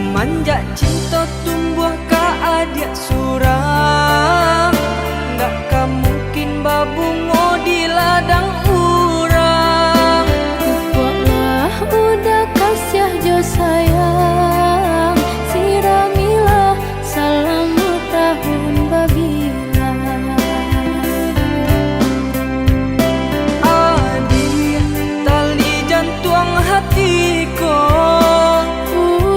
Semenjak cinta tumbuh ka adik surang, nggak mungkin babungo di ladang urang. Pupuklah udah kasih jo sayang, siramilah salam tahun babila. Adik tali jantung hatiku,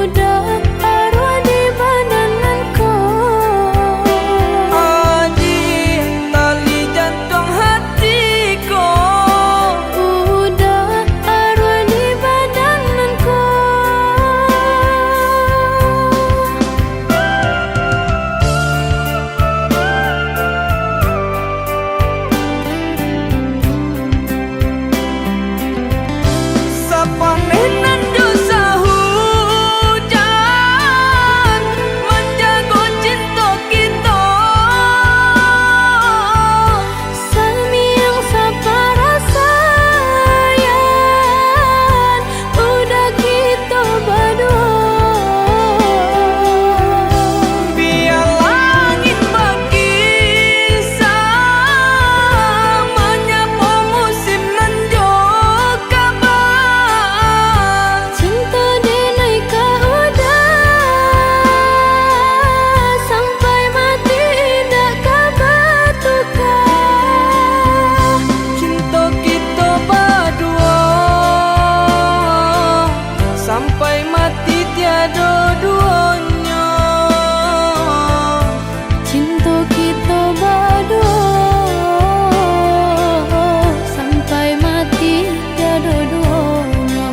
Udah arwah di badananku. adik tali jantung hatiku. Udah arwah di badananku. Sapanenan dosa hujan menjago cinta kita. Sami yang sapara sayang, udah kita berdua. Biar langit berkisah menyapa musim nan jo kabar. Cinta denai ka udah, sampai mati indah ka batukah. Cinta kita berdua sampai mati tiada duanya. Cinta kita berdua, sampai mati tiada duanya.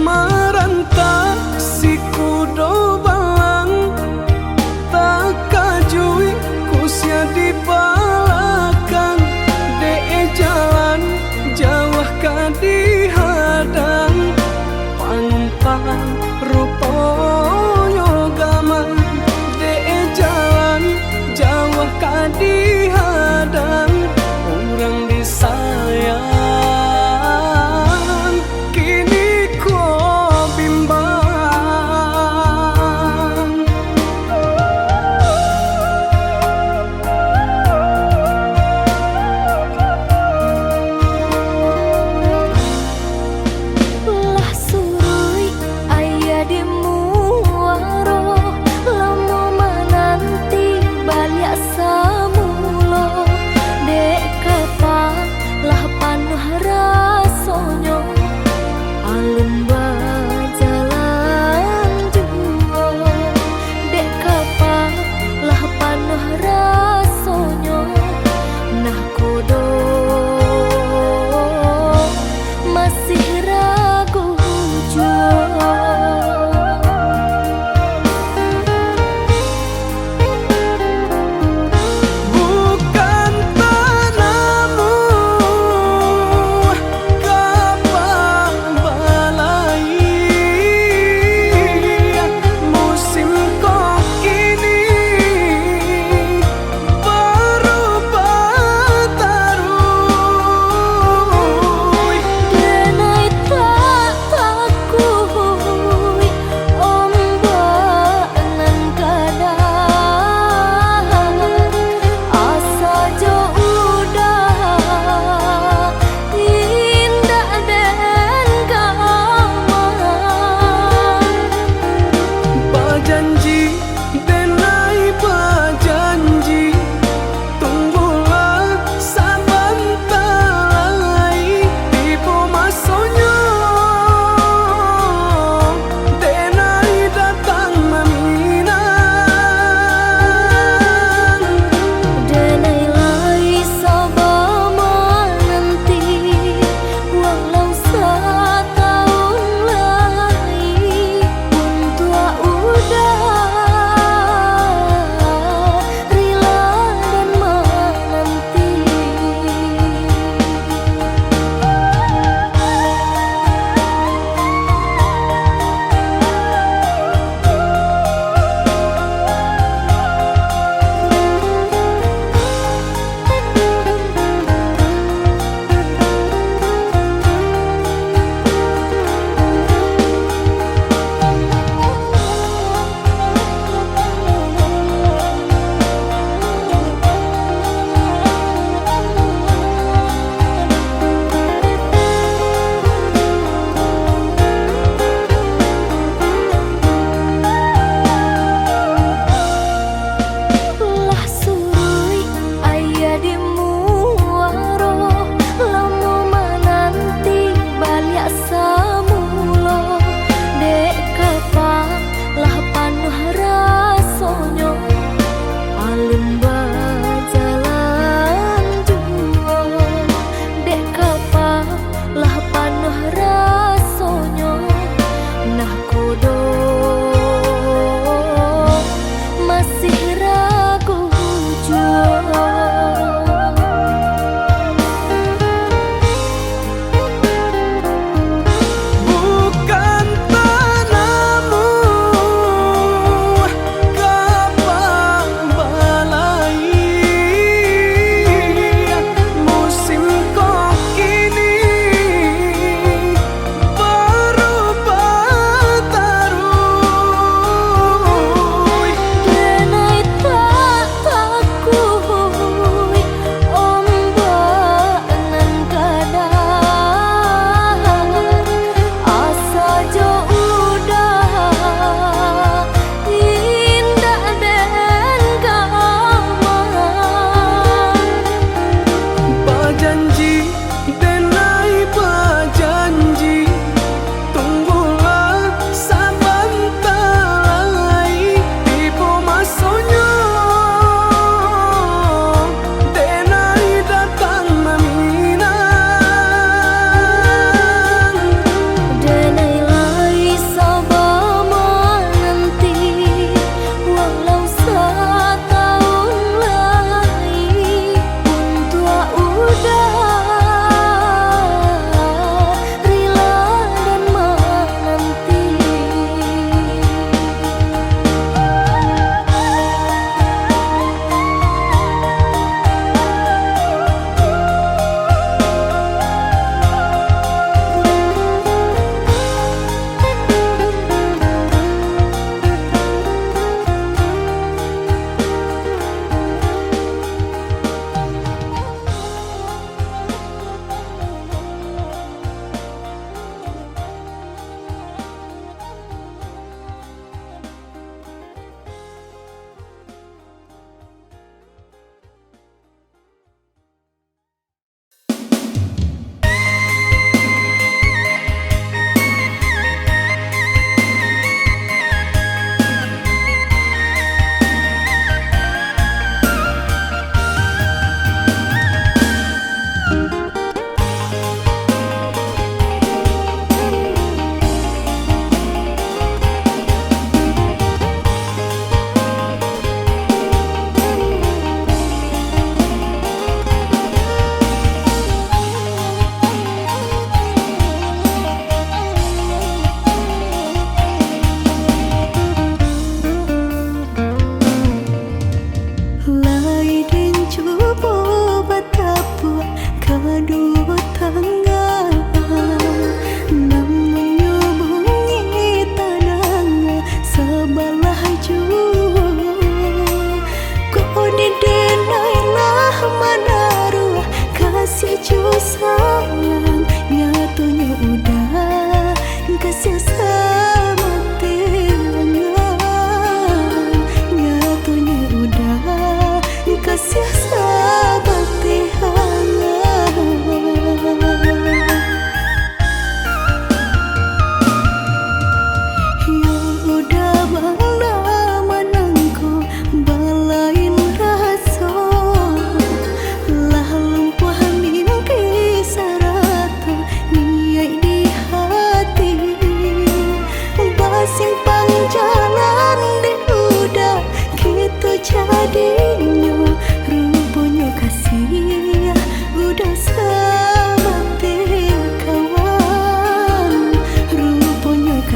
Maranta si kudo balang, tak kajui kusia di belakang. De jalan jauh ka dihadang, pantang rupanya gaman. De jalan jauh ka dihadang, orang disayang. Kini ku bimbang, Lah surui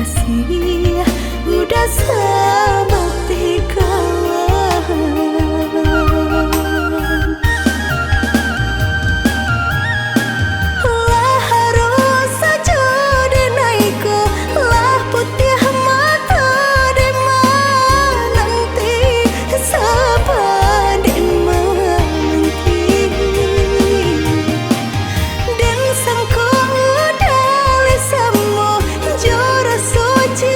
kasih udah sebakti kawan. Lah harus saja denaiku, lah putih mata dema nanti sabade nanti dan sangko dali samo jora suci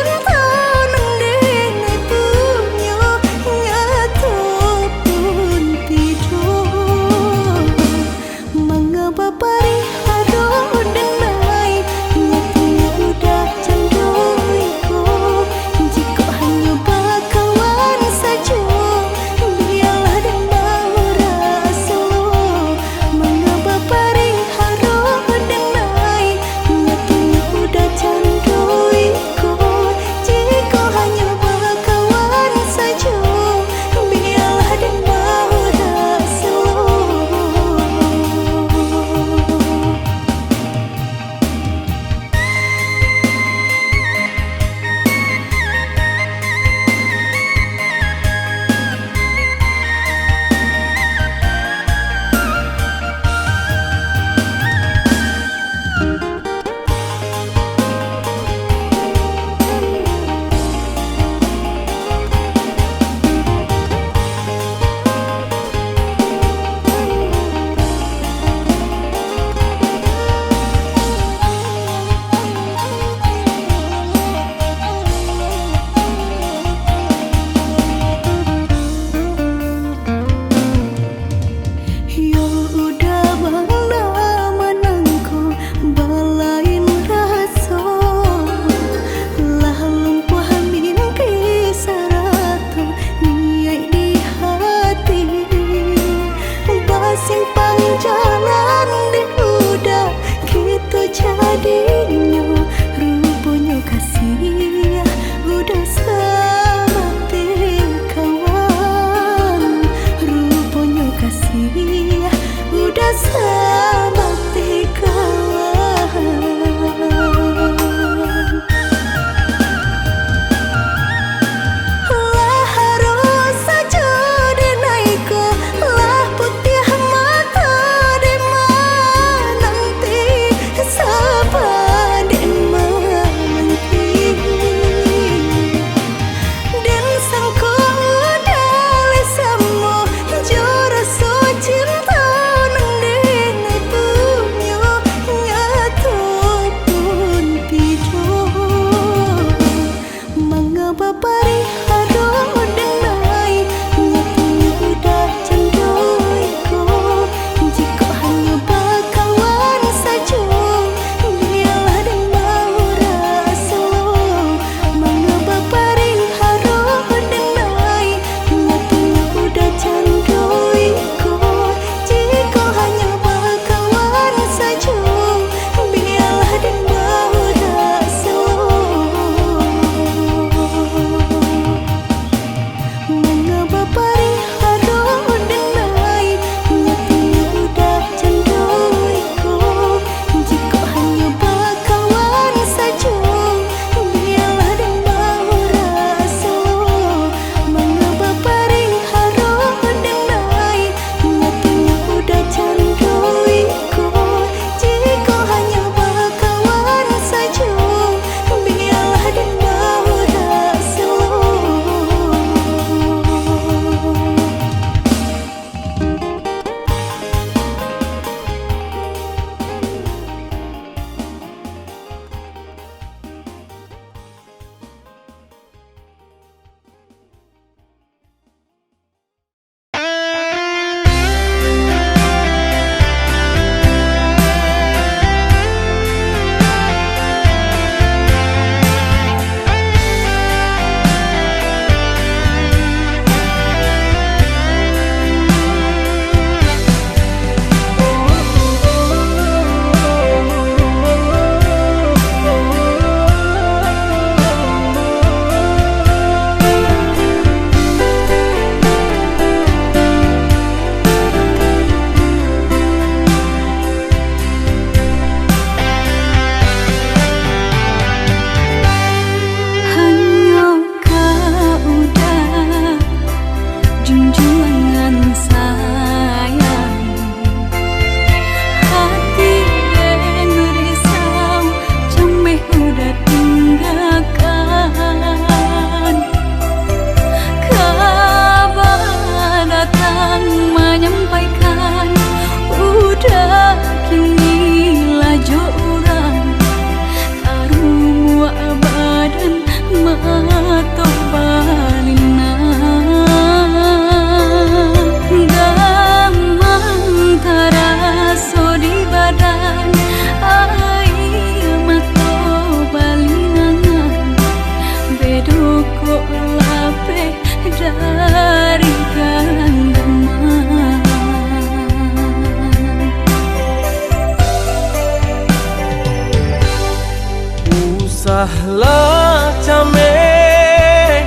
came,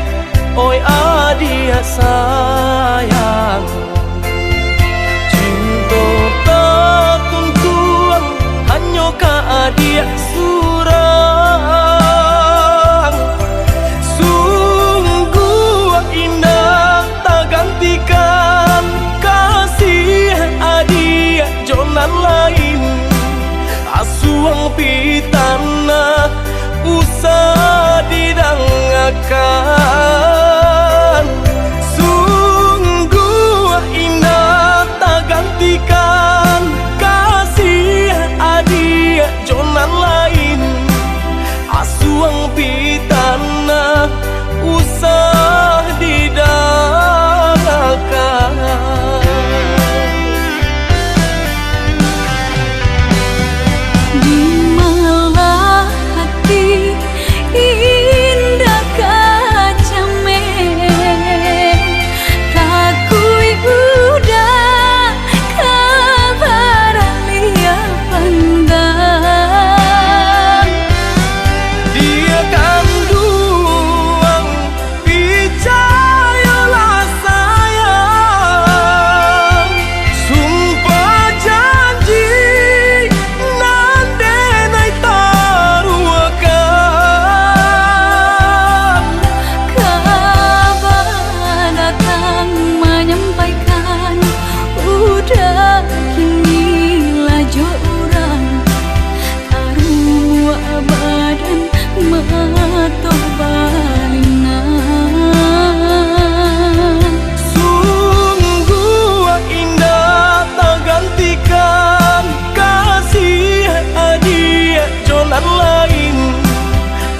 oi adia sayang. Cinta tak kuntuang, hanya ka adia surang. Sungguh indah tak gantikan kasih adia jonan lain. Asuang pitana usah didangakan. Sungguh indah tak gantikan kasih adia jonan lain. Asuang pitana usah didangakan.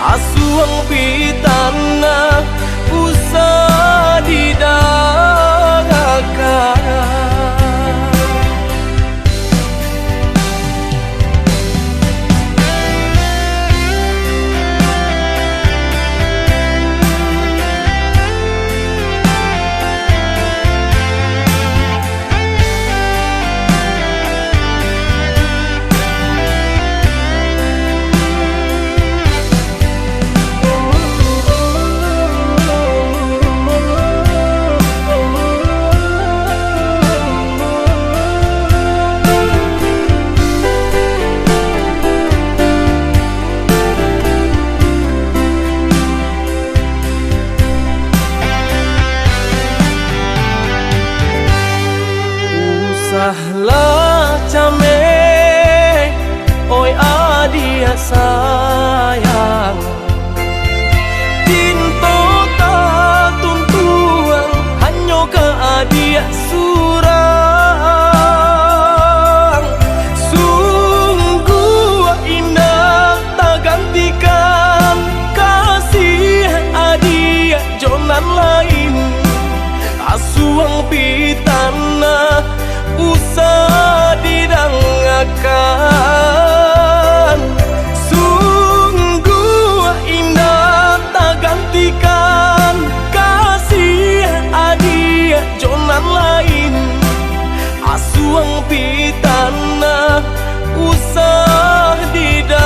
Asuang pitana usah didangakan. Usahlah came, oi adia sayang. Cinta tak tuntuang, hanya ka adia surang. Sungguh indah tak gantikan kasih adia jonan lain. Asuang pitana usah didangakan. Sungguh indah tak gantikan kasih adia jonan lain. Asuang pitana usah didangakan.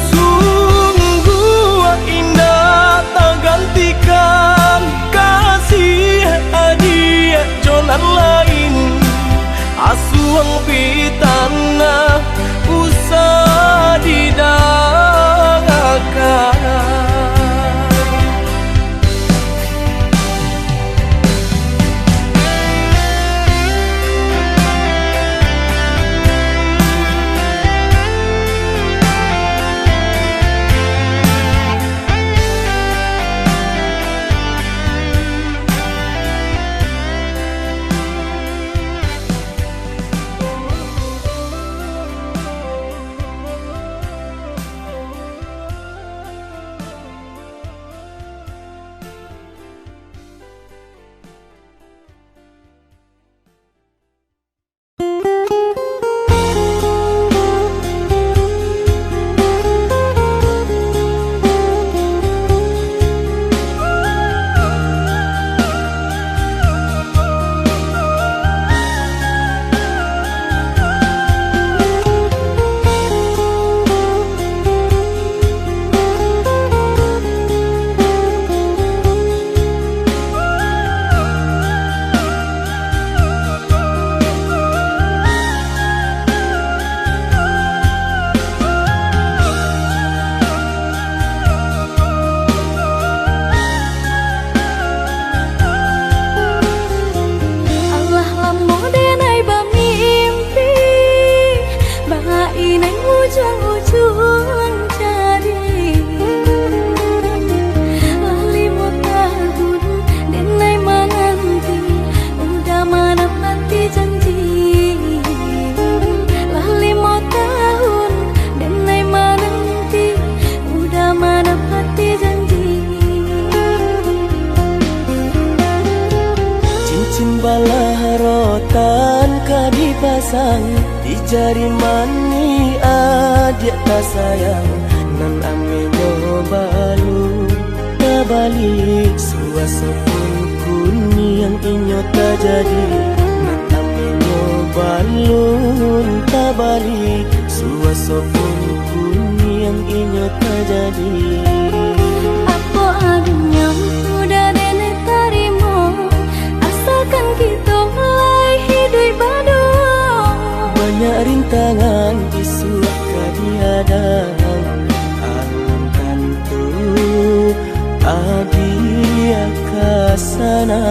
Sungguh indah tak gantikan kasih adia jonan lain. Asuang pitana usah didangakan. dipasang di jari mani adik tak sayang nan ame nyobalu tabalik suasa pun kuni yang inyo tak jadi nan ame nyobalu tabalik suasa pun kuni yang inyo tak jadi. Apa adanya udah dene tarimo asalkan kita mulai hidup baru. Banyak rintangan isu kadihadang alam kantu adia kasana.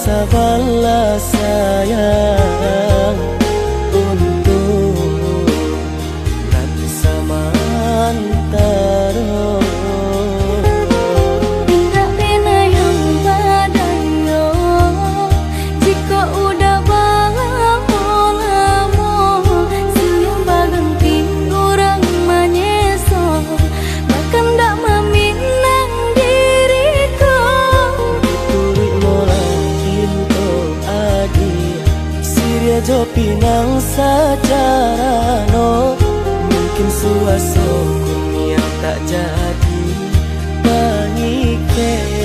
Sabarlah sayang untuk nanti samantara. Tidak pernah yang badayo jika udah lamo siang baganti orang menyeso bahkan tak meminang diriku. Turik mola Siria jo pinang secara no mungkin suaso kun yang tak jadi mengikat.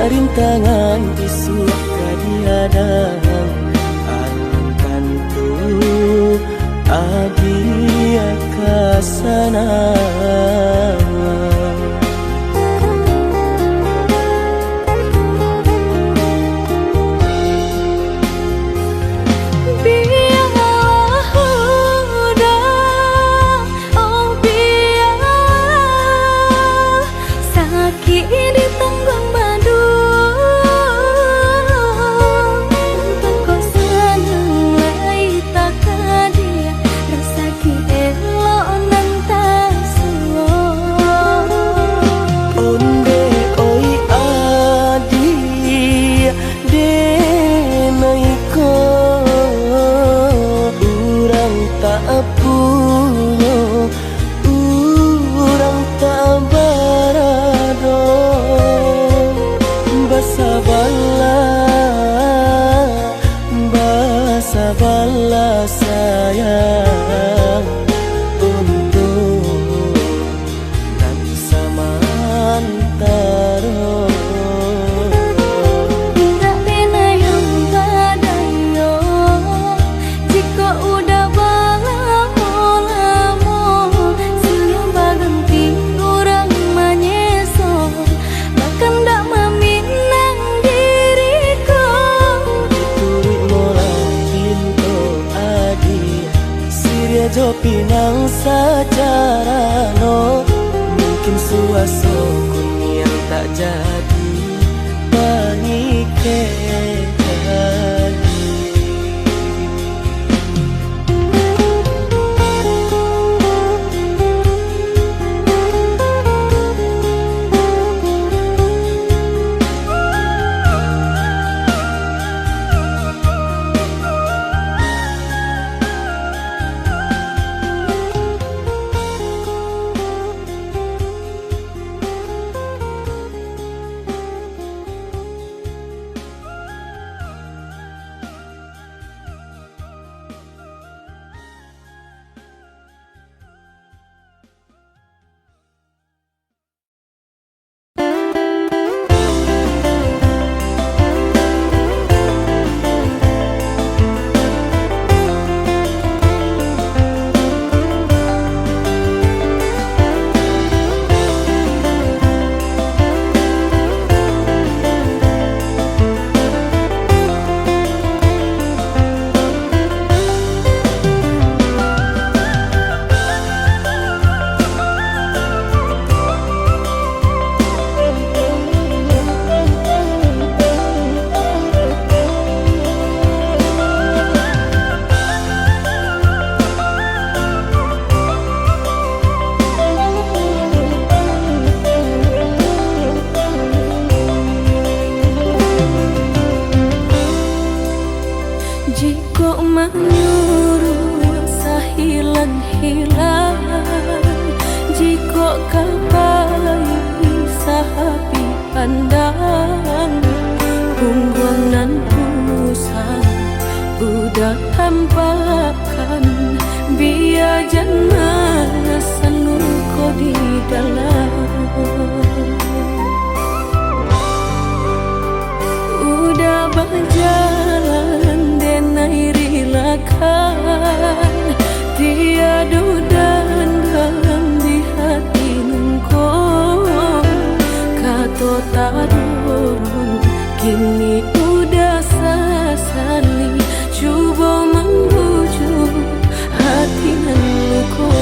Rintangan isu kadihadang alam kantu adia kasana. Sabarlah sayang untuk nanti samantara. Tidak pernah yang badayo jika udah lamo siang baganti orang menyeso bahkan tak meminang diriku. Turik mola Siria jo pinang secara no mungkin suaso kun yang tak jadi ke jadi. Jika menyuruh sahilang-hilang, jika kapai sahapi pandang, punggungan pusang udah tampakkan, biar jangan sanu kau di dalam. Udah berjalan denai rilakan, tiada dan dalam di hati nungko, kata tak dorong kini udah sesali, cuba membujuk hati nungko.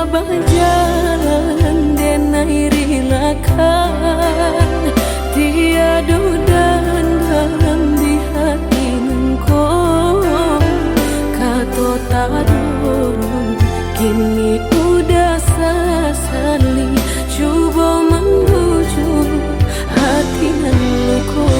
Berjalan denai rilakan, tiada dan dalam di hati nungko, kata tak dorong kini udah sesali, cuba membujuk hati nungko.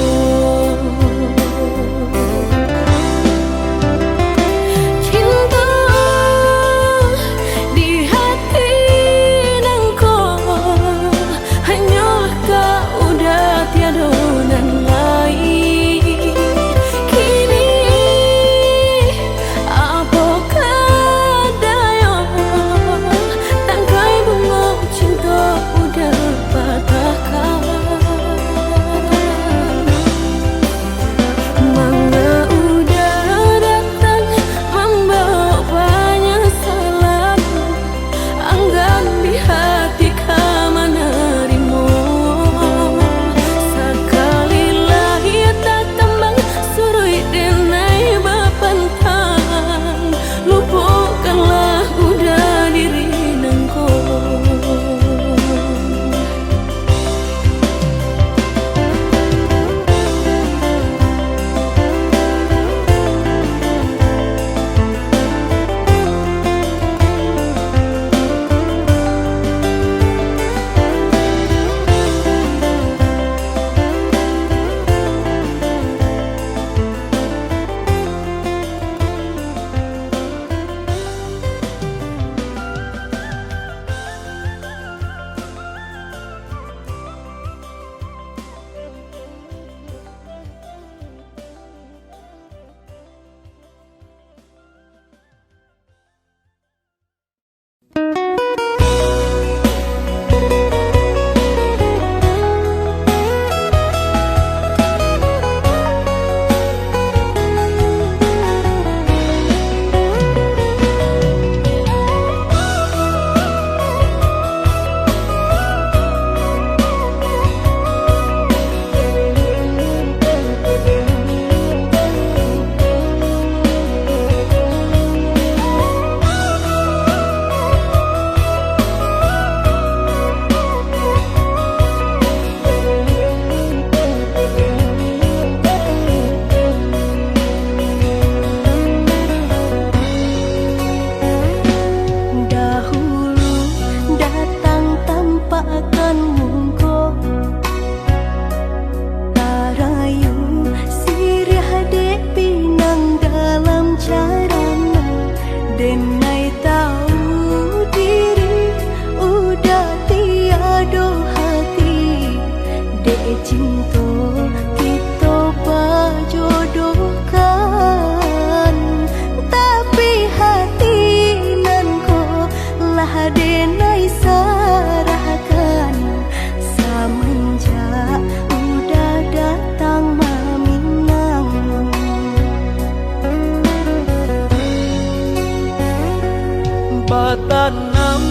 tanam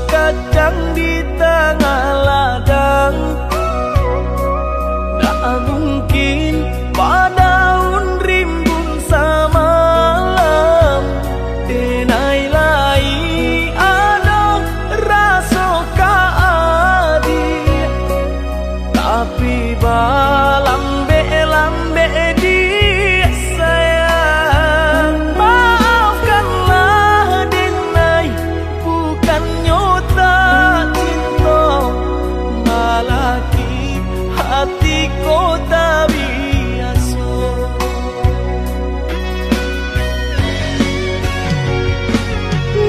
kacang di tengah ladang. Tak mungkin padaun rimbun samalam, denai lai ada rasa kaadi, tapi lambe di sayang. Maafkanlah denai, bukan nyota cinta, malaki hatiku tak biasa.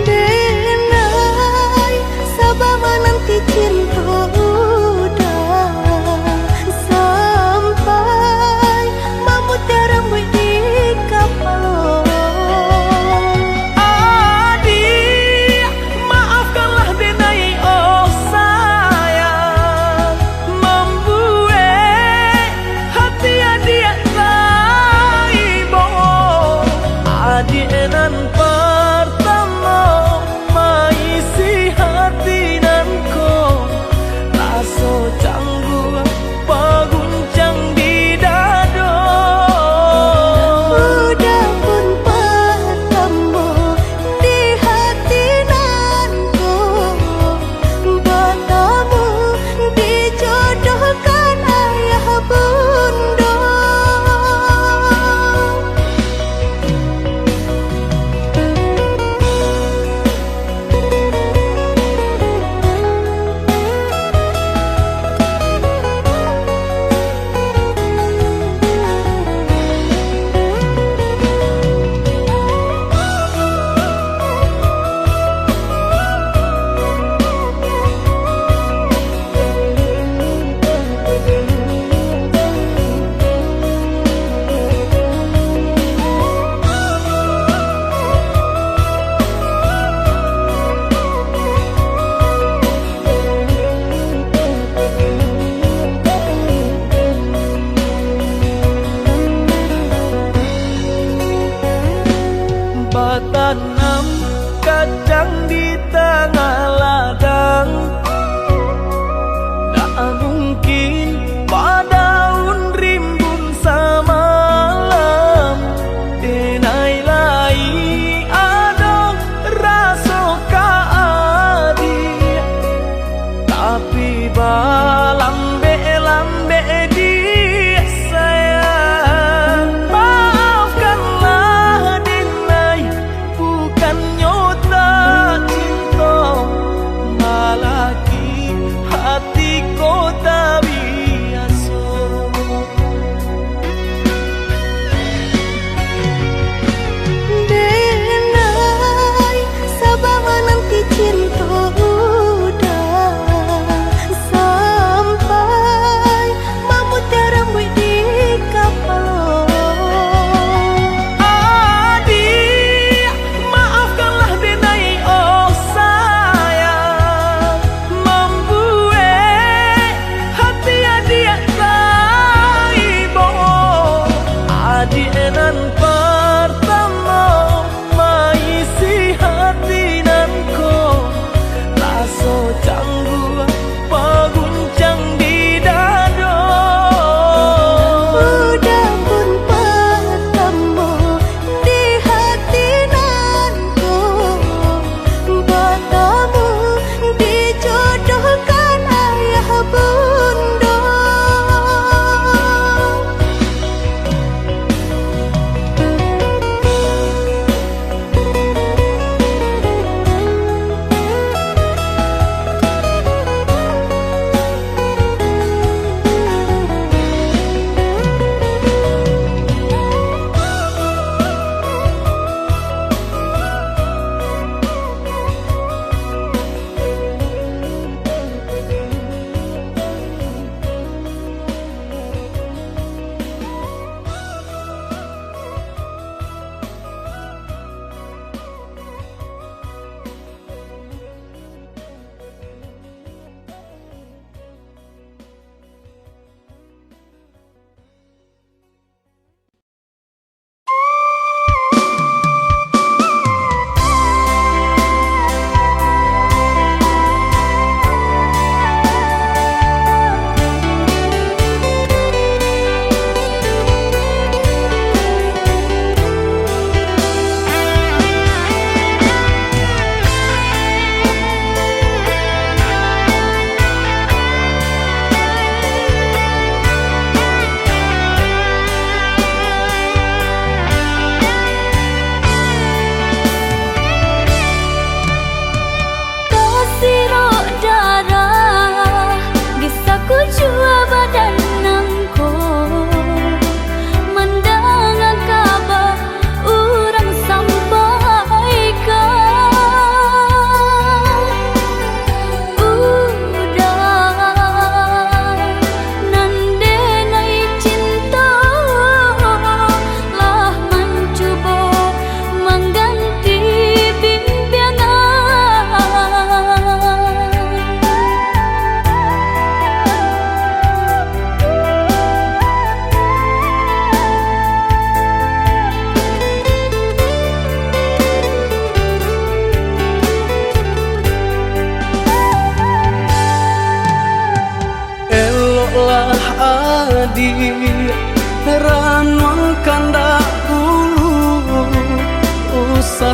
Denai, sabar menanti cinta udah sampai memutih rambut di kapal. Adik, maafkanlah denai, oh sayang, membuat hati adik laibo. Adik nan pertama maisi hati nanko, rasa canggung paguncang di dado. Udah pun pertama di hati nanku, bertemu dijodohkan ayah bunda. Tanam kacang di tengah ladang. Tak mungkin padaun rimbun samalam, denai lai ada rasa kaadi, tapi lambe di sayang. Maafkanlah denai, bukan nyota cinta, malah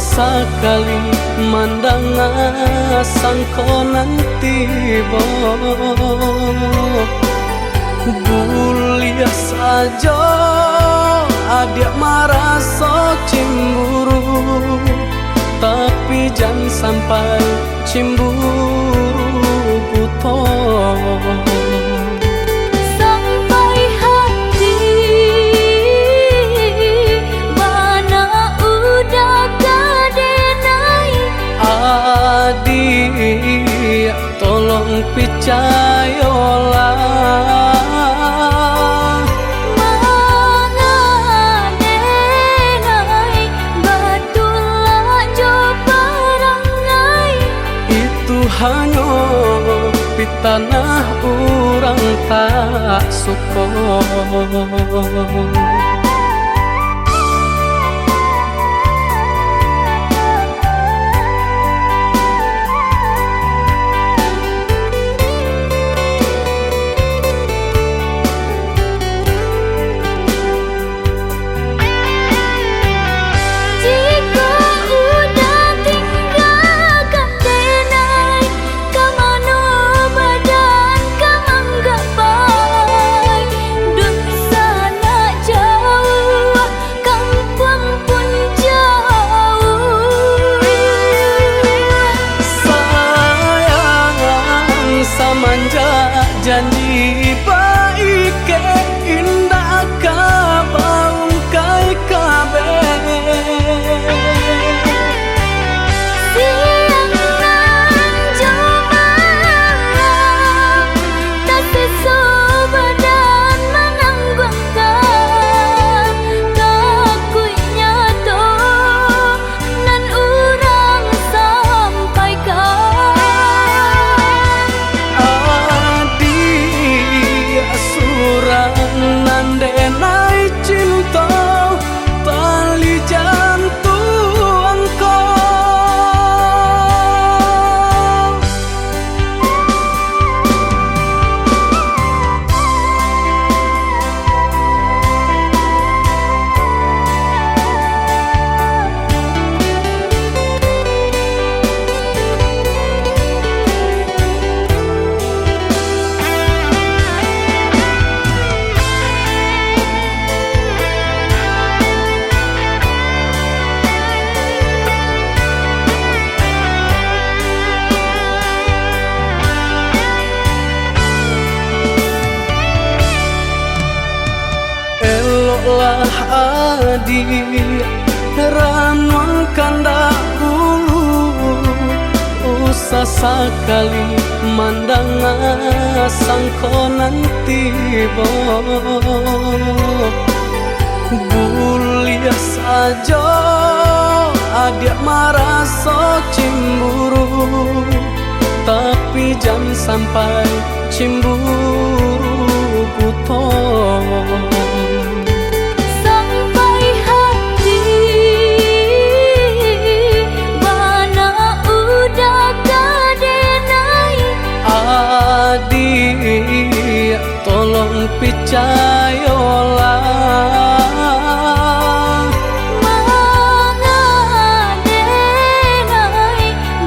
sekali mandang sangko nanti Gulia saja adik marah so cemburu, tapi jangan sampai cemburu buto. Sampai hati mana udah kadenai. Adik tolong percayalah, hanya di tanah orang tak suka. Janji baik ke indah kabau kai kabe. Siang nan jumalang tak sesu badan menanggungkan kakunya to nan urang sampaikan. Nandenai cinta tali jantung kau. Eloklah adik ranuang kandak bulu, usah sekali mandang sangko nanti Gulia saja adik marah so cemburu, tapi jangan sampai cemburu buto. Adik tolong percayalah, mangadenai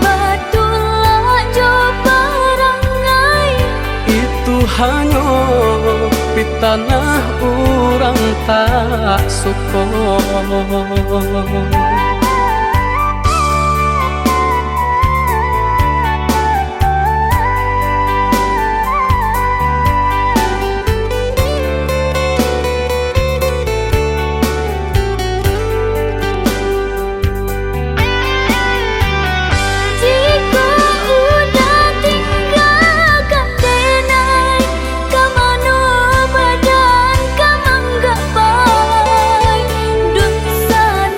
batulah jo parangai. Itu hanya di tanah orang tak suka. Sana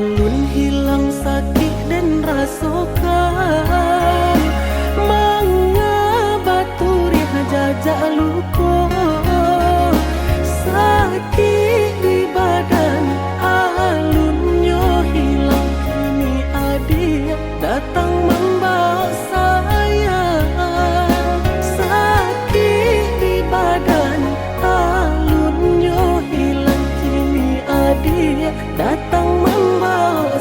Alun hilang sakit dan rasakan Mengabaturi jajak luka Sakit di badan alunnya hilang Kini adik datang membawa saya Sakit di badan alunnya hilang Kini adik datang membawa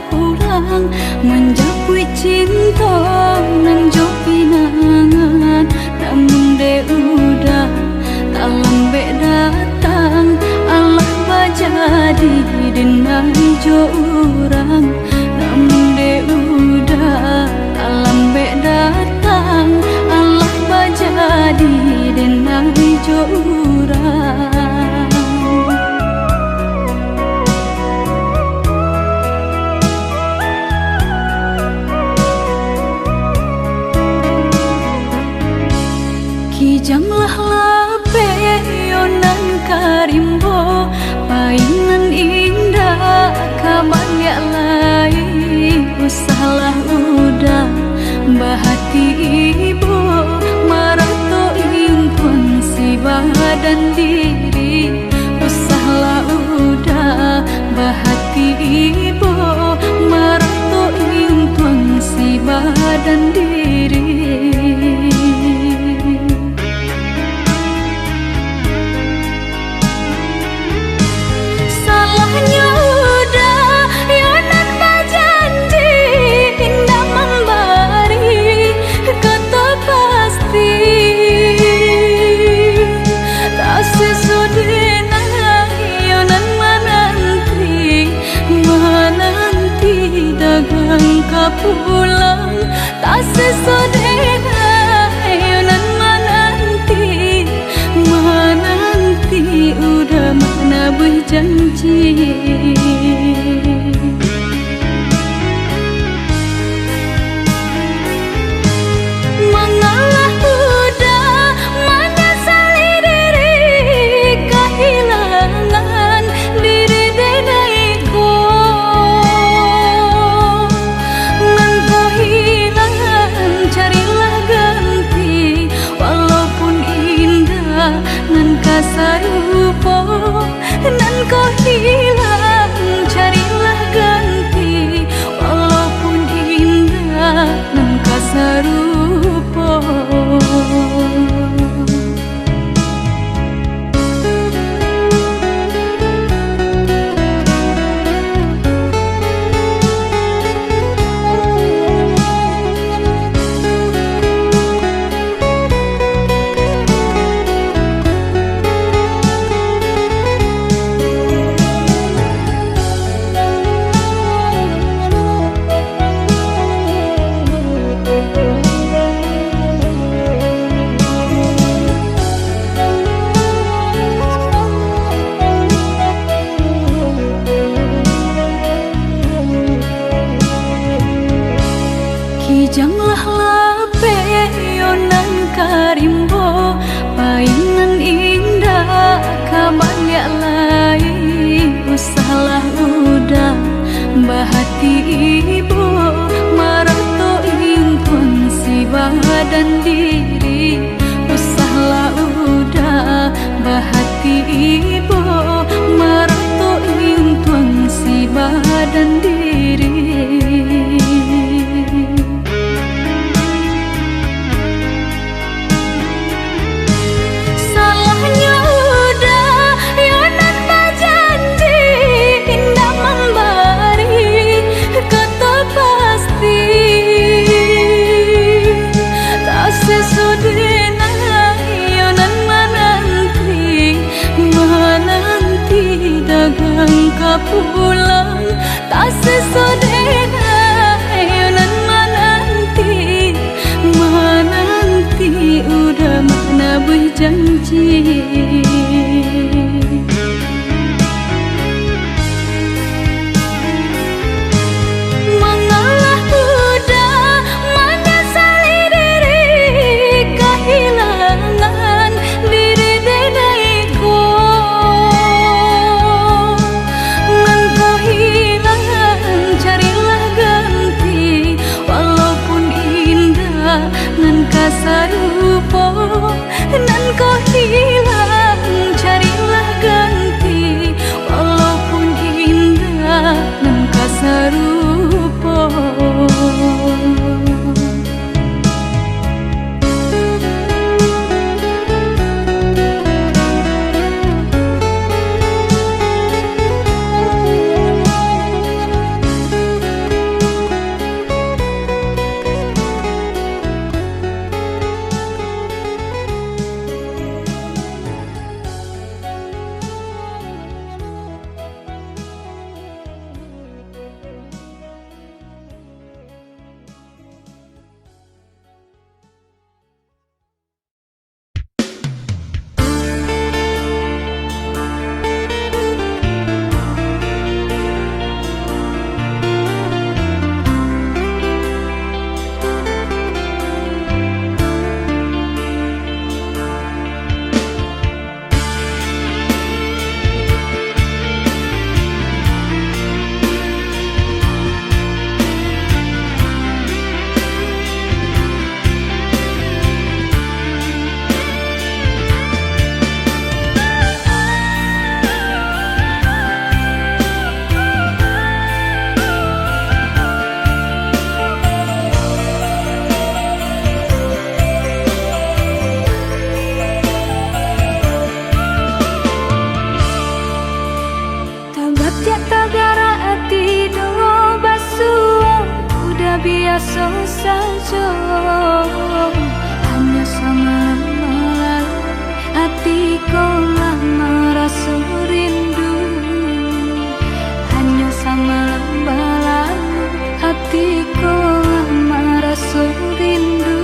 pulang menjapui cinta nan jo pinangan, namun de udah tak lambe datang. Allah bajadi denai jo urang, namun de udah tak lambe datang. Allah bajadi denai jo urang. Kijamlah lape yonan karimbo, paingan indah kabanyak lain. Usahlah udah bahati ibu, marato impun si badan diri. Usahlah udah bahati ibu, marato impun si badan diri. Pulang tak sesodena yonan menanti udah mana berjanji. Mengalah udah menyesali diri, kehilangan diri denaiku. Nan kasarupo nan kau hilang, carilah ganti. Walaupun indah nan kasarupo. Kijamlah lape yonan karimbo, paingan indah kabanyak lain. Usahlah udah bahati ibu, marato impun si badan diri. Usahlah udah bahati ibu, marato impun si badan diri. Pulang tak sesodena yonan menanti udah mana berjanji. Mengalah udah menyesali diri, kehilangan diri denaiku. Nan kasarupo nan kau hilang, biasa saja, hanya semalam hatiku lama rasa rindu, hanya semalam lalu hatiku lama rasa rindu.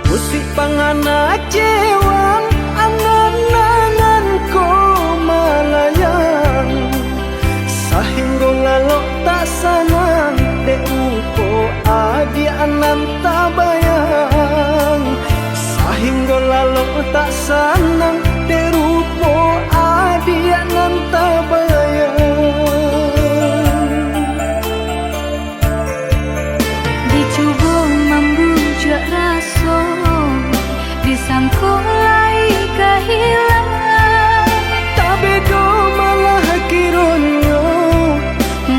Musik pangana cewang angan-angan ko malayang, sahinggo ngalok tak sanang de upo adi anam tabayang, sahinggo lalok tak sanang de rupo adi anam tabayang. Dicoba membujuk rasa, disangkulai kehilangan, Tapi do malah kironyo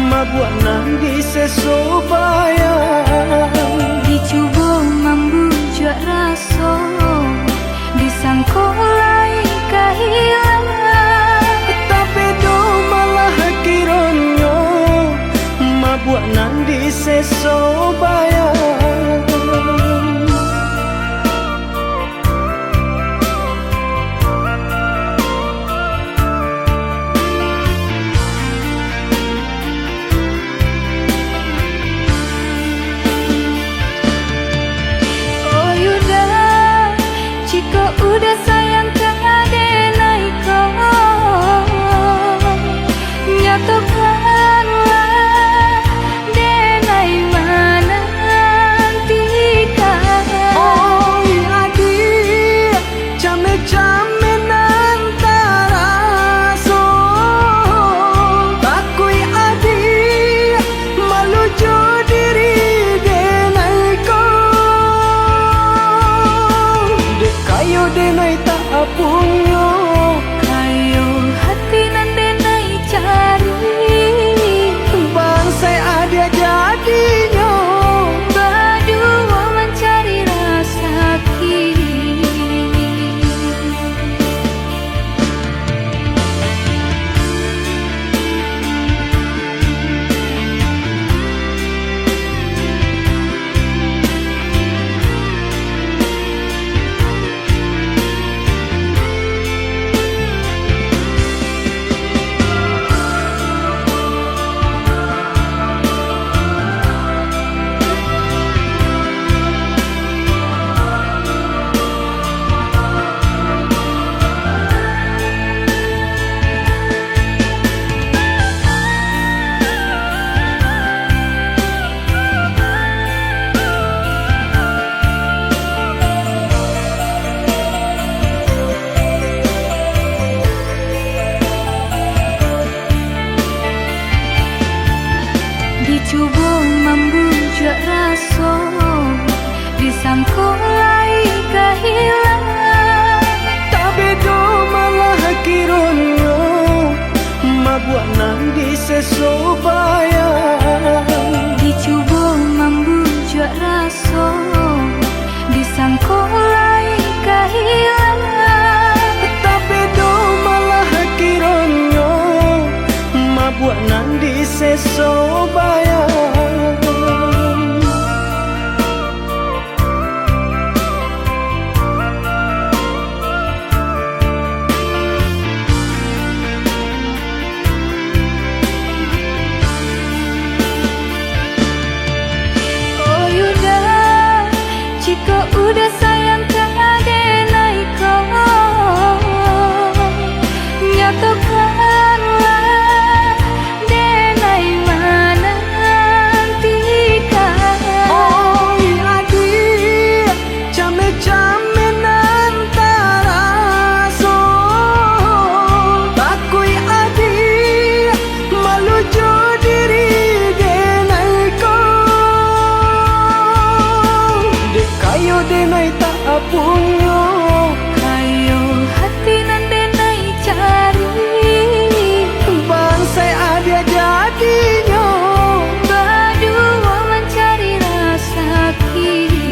mabuat nang disesobayang. dicoba membujuk rasa, disangkulai kehilangan, Tapi do malah kironyo mabuat nang disesobayang. udah sayang kang adenai kau, nyatakanlah denai mana nantikan. Oh adik, came-came nantara so, takui adik malu jo diri denai ko. Dek kayo denai tak apunyo, Kayo hati nan denai cari, bangsai ada jadinya. berdua mencari rasa kini. Dicoba membujuk rasa, disangkulai kehilangan, Tapi do malah kironyo mabuat nang disesobayang. dicoba membujuk rasa, disangkulai kehilangan, Tapi do malah kironyo mabuat nang disesobayang. oh yudah, jika udah sayang kang adenai kau, nyatakanlah denai mana nantikan. Oh adik, came-came nantara so, takui adik malu jo diri denai ko. Dek kayo denai tak apunyo, Kayo hati nan denai cari, bangsai ada jadinya. berdua mencari rasa kini.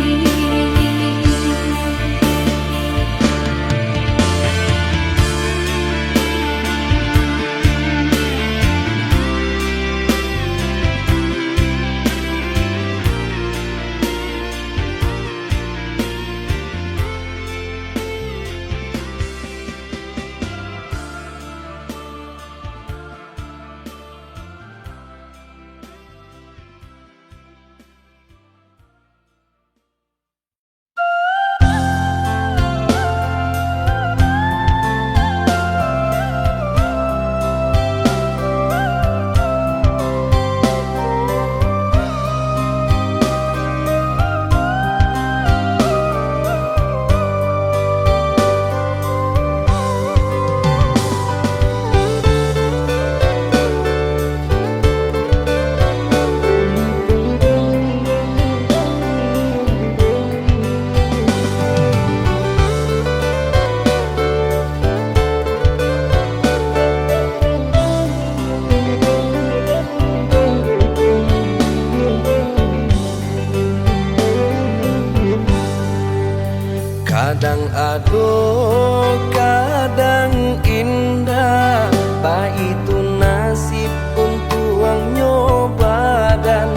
kadang indah, tak itu nasib untuk ang nyoba dan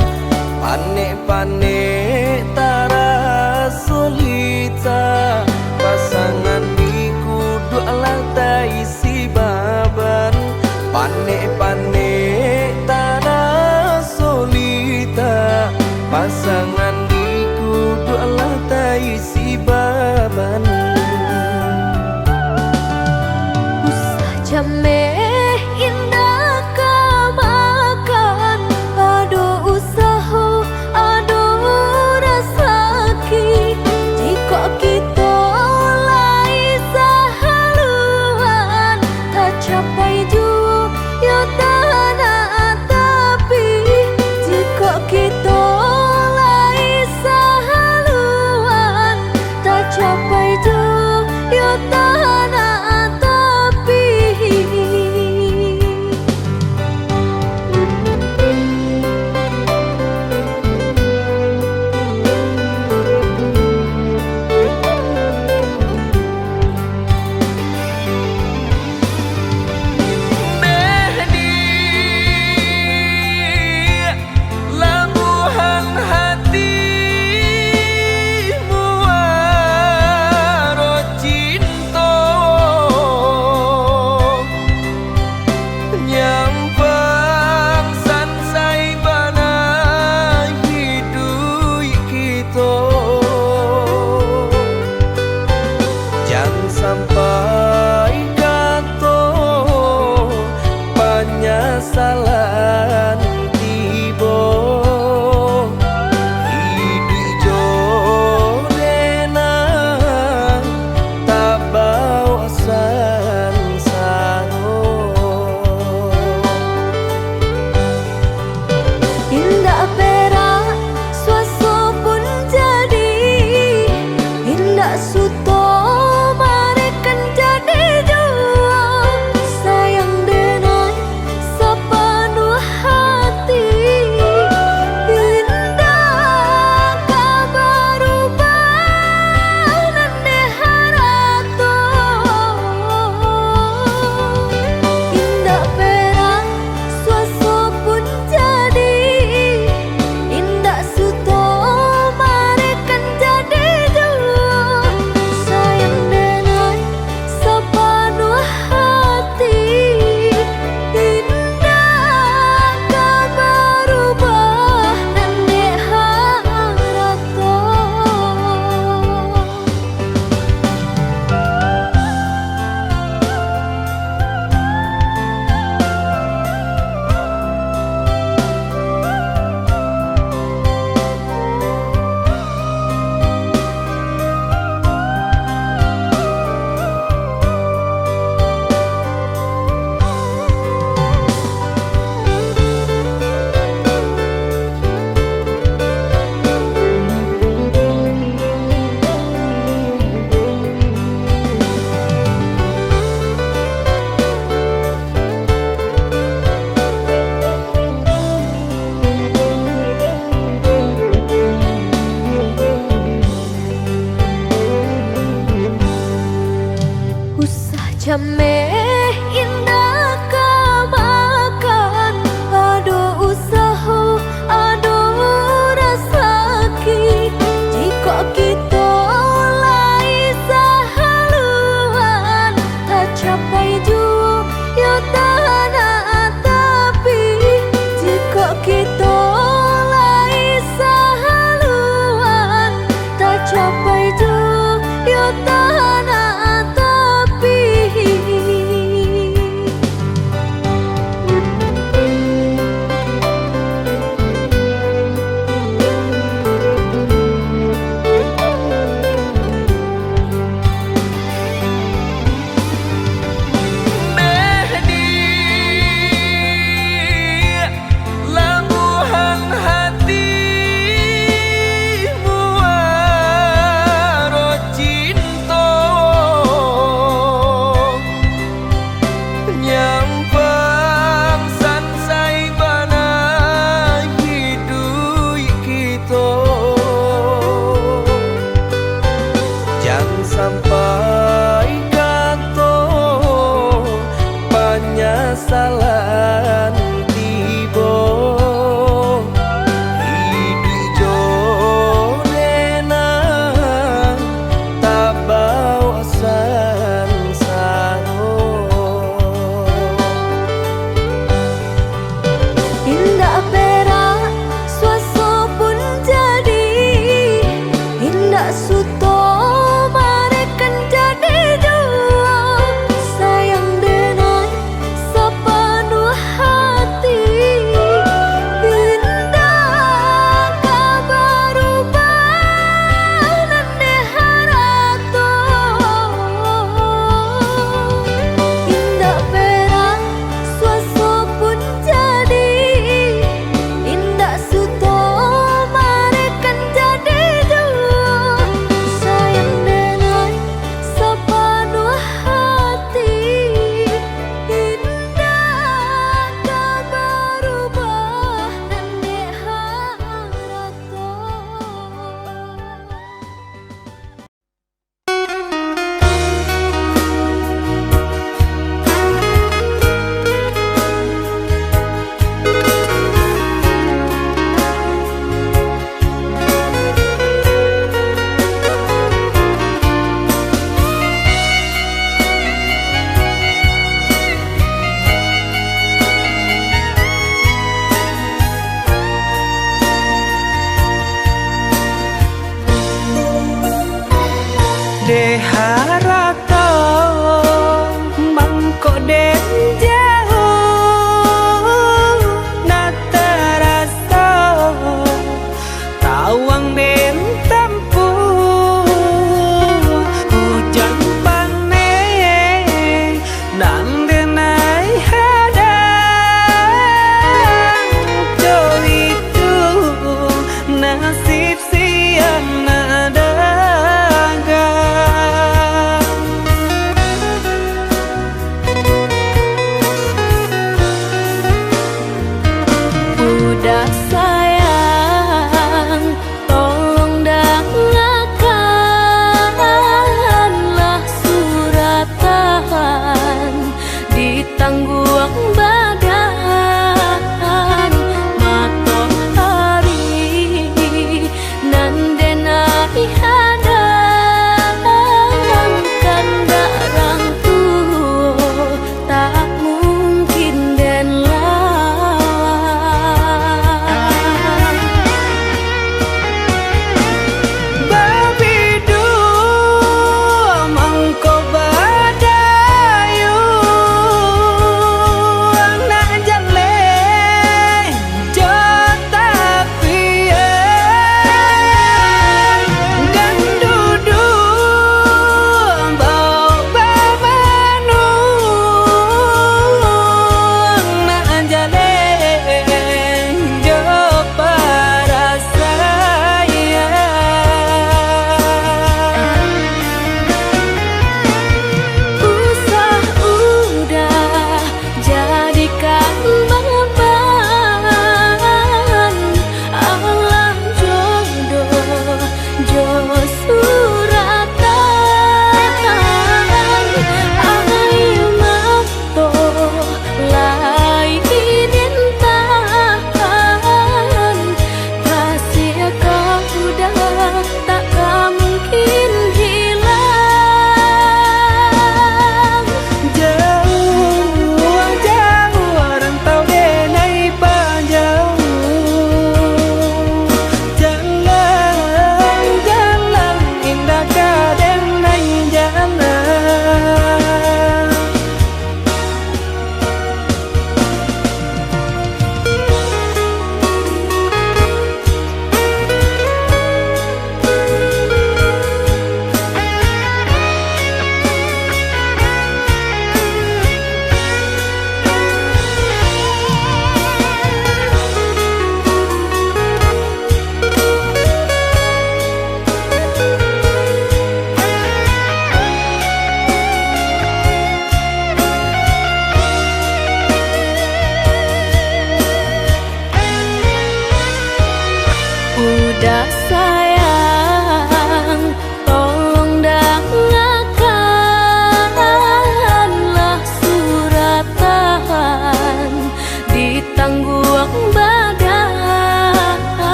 panek-panek tara solita pasangan di kudu alat isi baban panek-panek tara solita pasangan di kudu alat isi baban. Jameh indah kamakan, aduh usaha, aduh rasaki. Jika kita lai sahaluan, tak capai jua ya tanah tapi. Jika kita lai sahaluan, tak capai jua ya tanah tapi. Labuhan hatimu waro cinta nyampang sansai bana hidup kita jangan sampai kata penyesalan tiba hidup jodena tak bawa sansaro. Indah perak suaso pun jadi, indah suto marekan jadi jua. Sayang denai sepenuh hati, indah kabar ubah nande harato. Indah perak suaso pun jadi, indah suto marekan jadi jua. Sayang denai sepenuh hati, indah kabar ubah nande harato. Usah jameh indah kamakan, aduh usaha, aduh rasaki. Jika kita lai sahaluan, tak capai jua ya tanah tapi. Jika kita lai sahaluan, tak capai jua ya tanah tapi.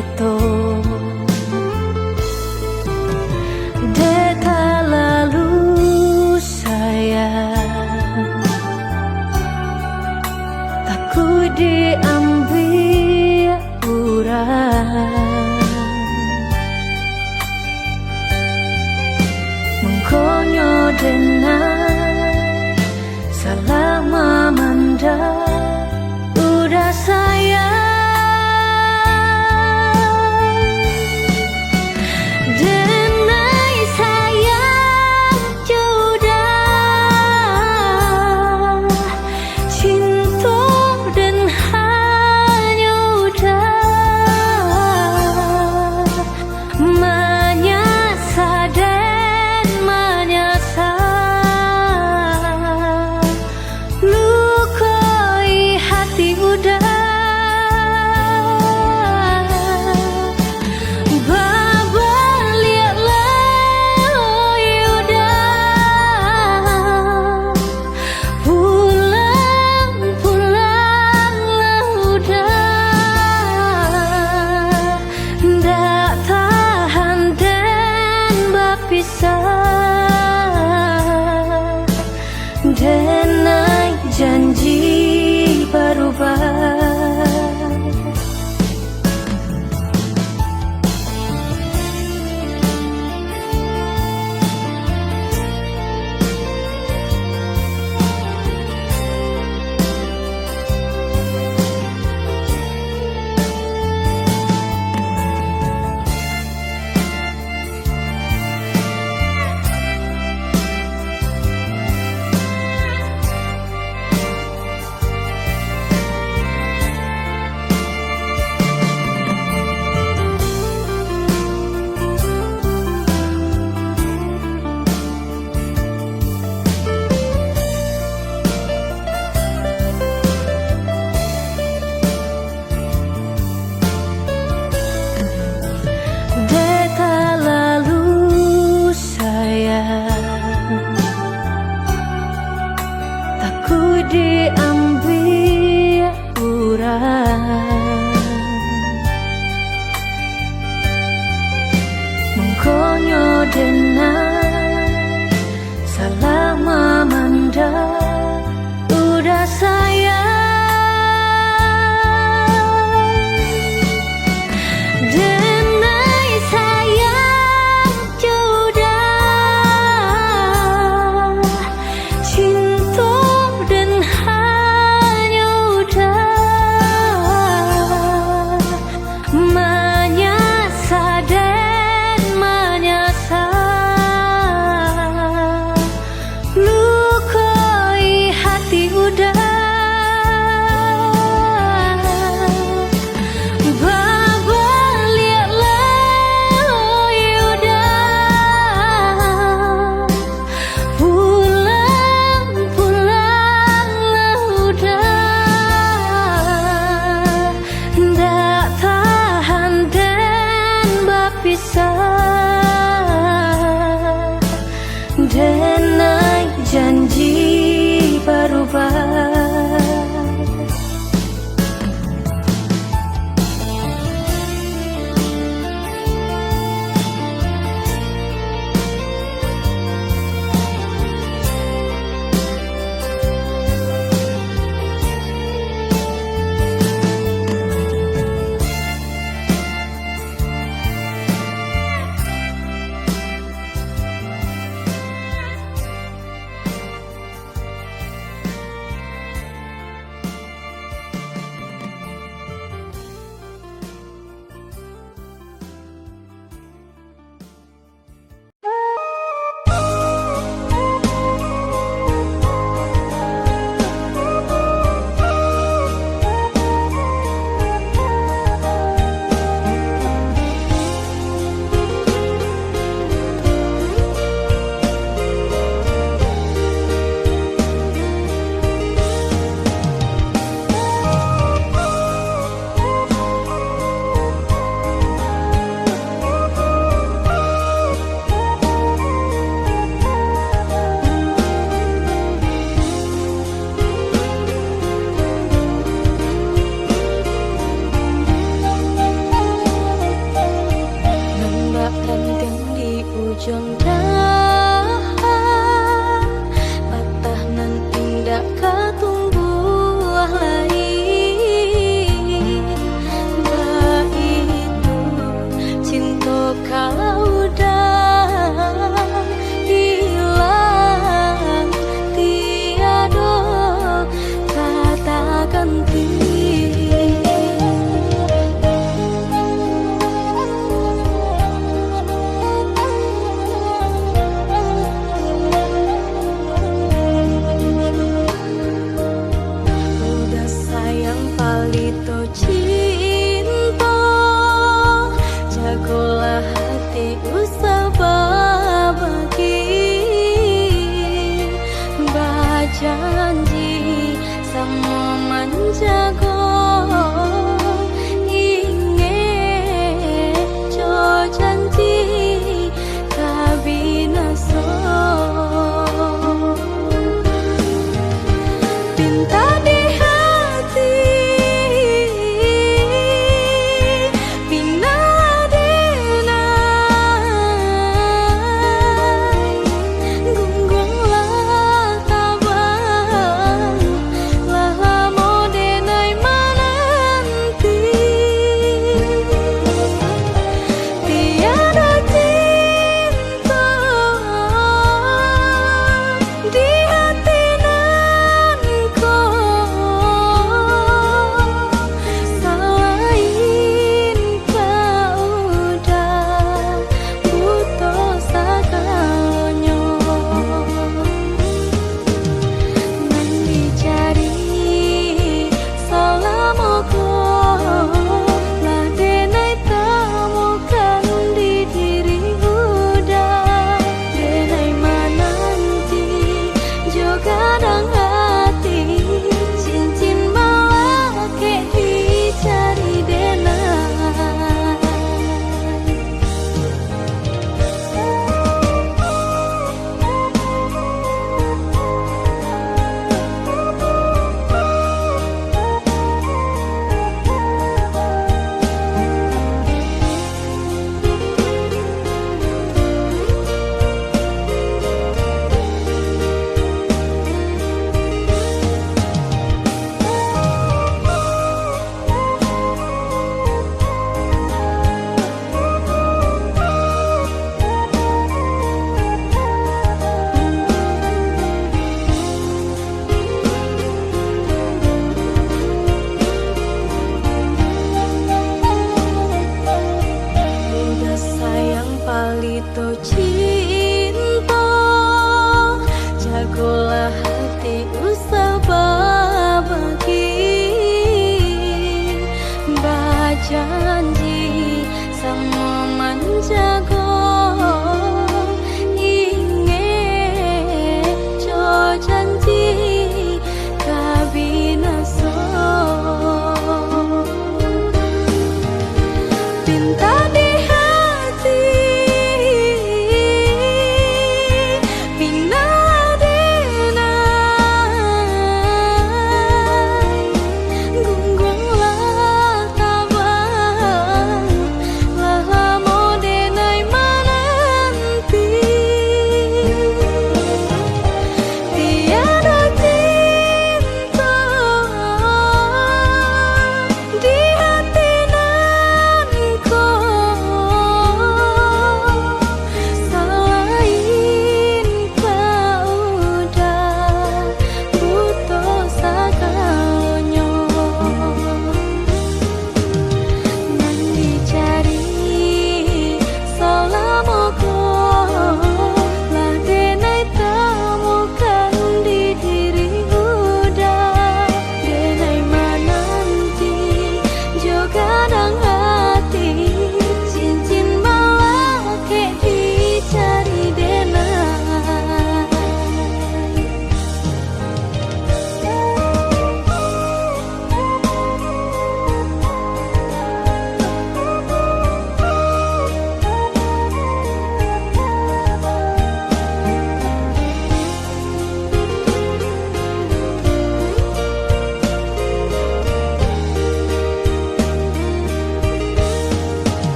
keto Deta lalu sayang Takut diambil orang Mengkonyo denai salah memandang udah sayang denai sayang jodoh cinta dan hanya udah menyasa dan menyasa lukai hati udah denai janji berubah diambil orang mengkonyo denai salah memandang udah sayang denai sayang jodoh cinta menyasa dan menyasa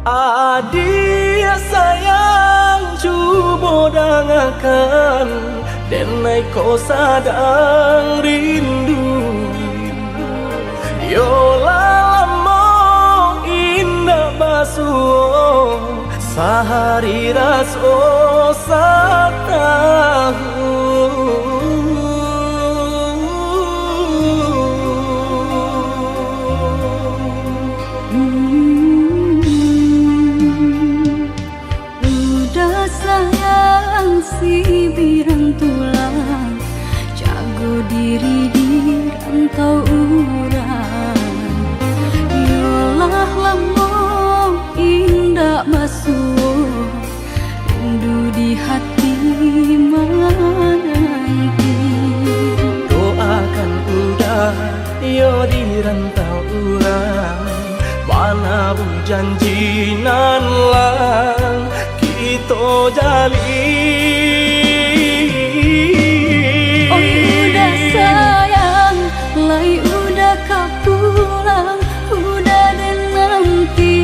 Adik sayang cuba dengarkan, denai kau sadang rindu. Yola lama indah basuh, sehari raso Udah sayang si birang tulang, jago diri di rantau urang. Yolah lamo indah basuh, rindu di hati menanti. Doakan udah yo di rantau urang, mana bu janji nan lang kita jalin. Oh udah sayang, lai udah kau pulang, udah dan nanti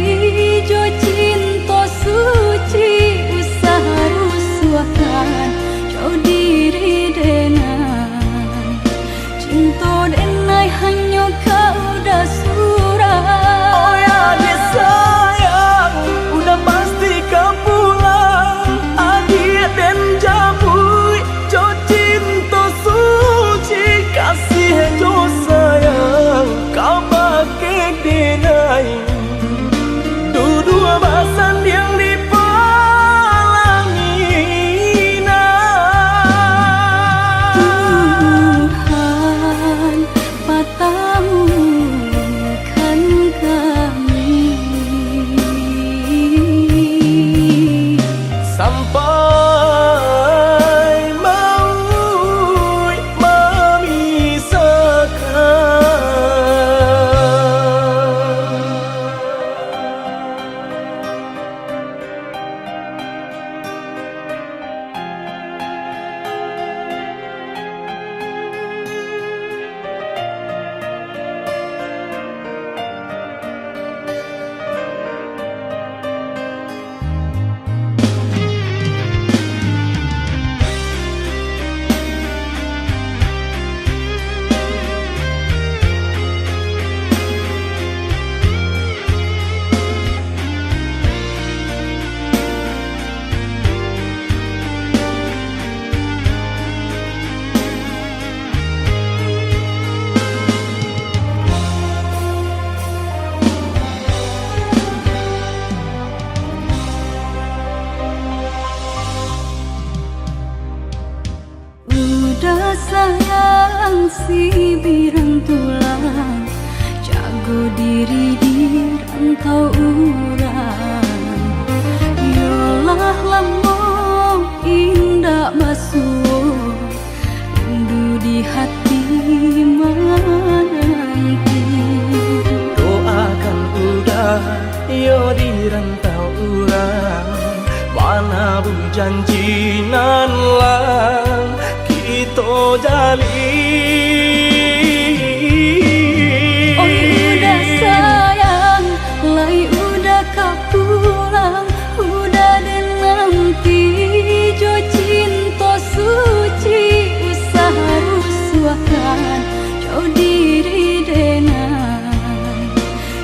jo cinta suci usaha rusuhan jauh diri denai, cinta denai hanya kau udah surah. Oh ya dia sayang, udah pasti kau pulang, adik dan jabui jo cinta suci, kasih jo sayang kau pakai denai. Dua basan yang dipalangina. Tuhan patamu kan kami Sampai maut Udah sayang si birang tulang, jago diri di rantau urang. Yolah lamo indah basuh, rindu di hati menanti. Doakan udah yo di rantau urang, mana bu janji nan lang kita jalin. Oh udah sayang, lai udah kau pulang, udah dan nanti jo cinta suci usaha rusuhan jauh diri denai,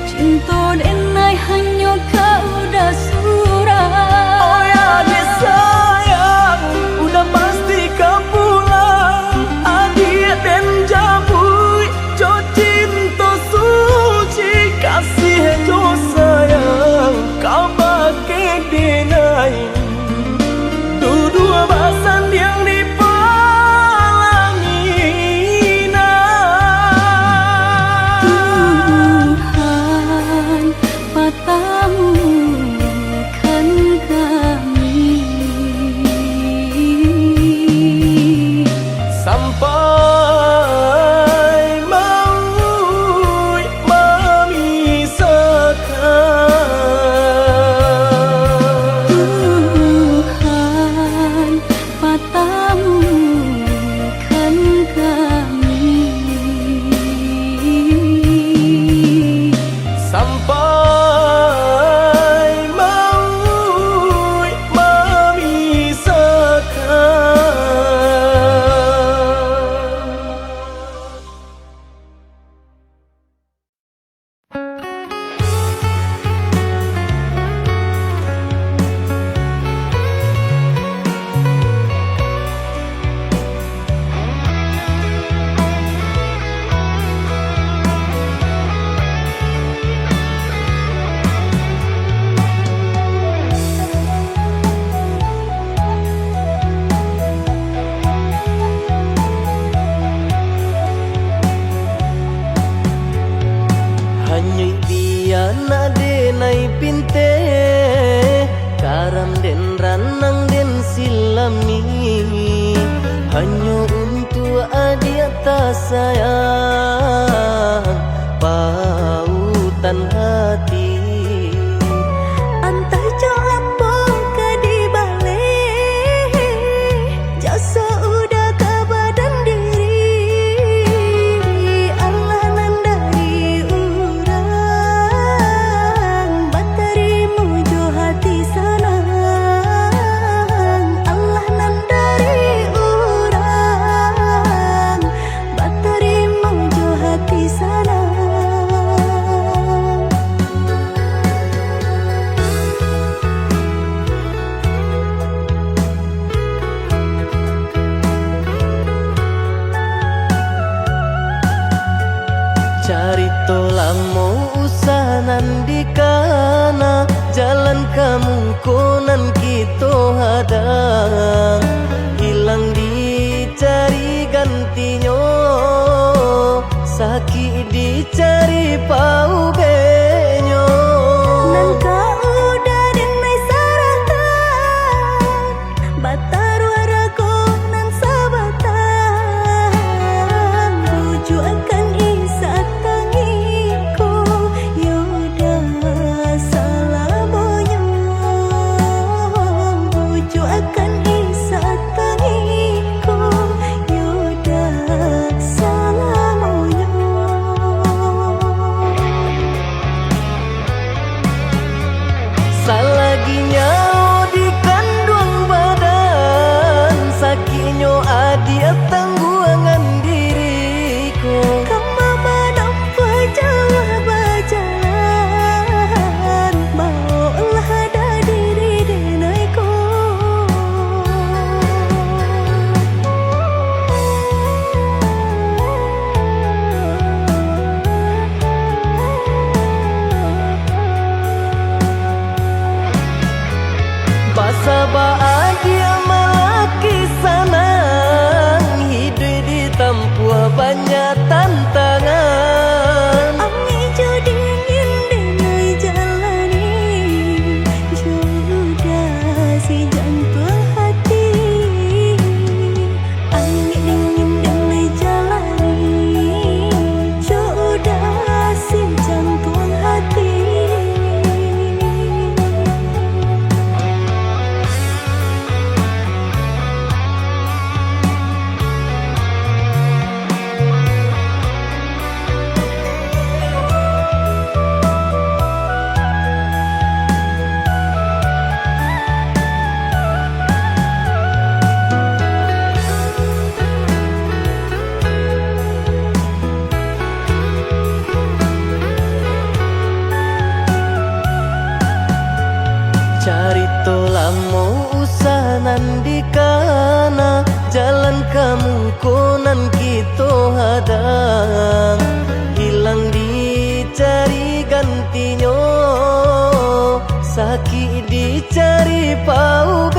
cinta denai hanya kau udah surah. Oh ya dia sayang, udah pasti kau pulang, adik dan jabui jo cinta suci, kasih jo sayang kau pakai denai. Dua basan yang dipalangina. Tuhan patamu binte karam den ranang den silami hanya untuk adia tak sayang pautan hati. Antah jo apa ka di balik jasa udah ke badan diri Allah nandari urang batarimu jo hati sanang Allah nandari urang batarimu jo hati sanang. Carito lamo usahanan di kana jalan kamu konan kita hadang hilang dicari gantinya sakit dicari pau benyo Nan kau udah denai saratan batar waraku nan sabatan buju akan isa tangiku yoda salah bonyo buju akan isa tangiku yoda salah bonyo. Salaginya di kandung badan sakitnya adia tangguangan diriku Kama menapa jauh berjalan maulah ada diri denaiku. Basa bahagia malaki sanang hidup di tempuh banyak tantangan. Ami jo dingin denai jalani jodoh si jantung hati. Ami dingin denai jalani jodoh si jantung hati. Carito lamo usahanan di kana jalan kamu konan kita hadang hilang dicari gantinya sakit dicari pau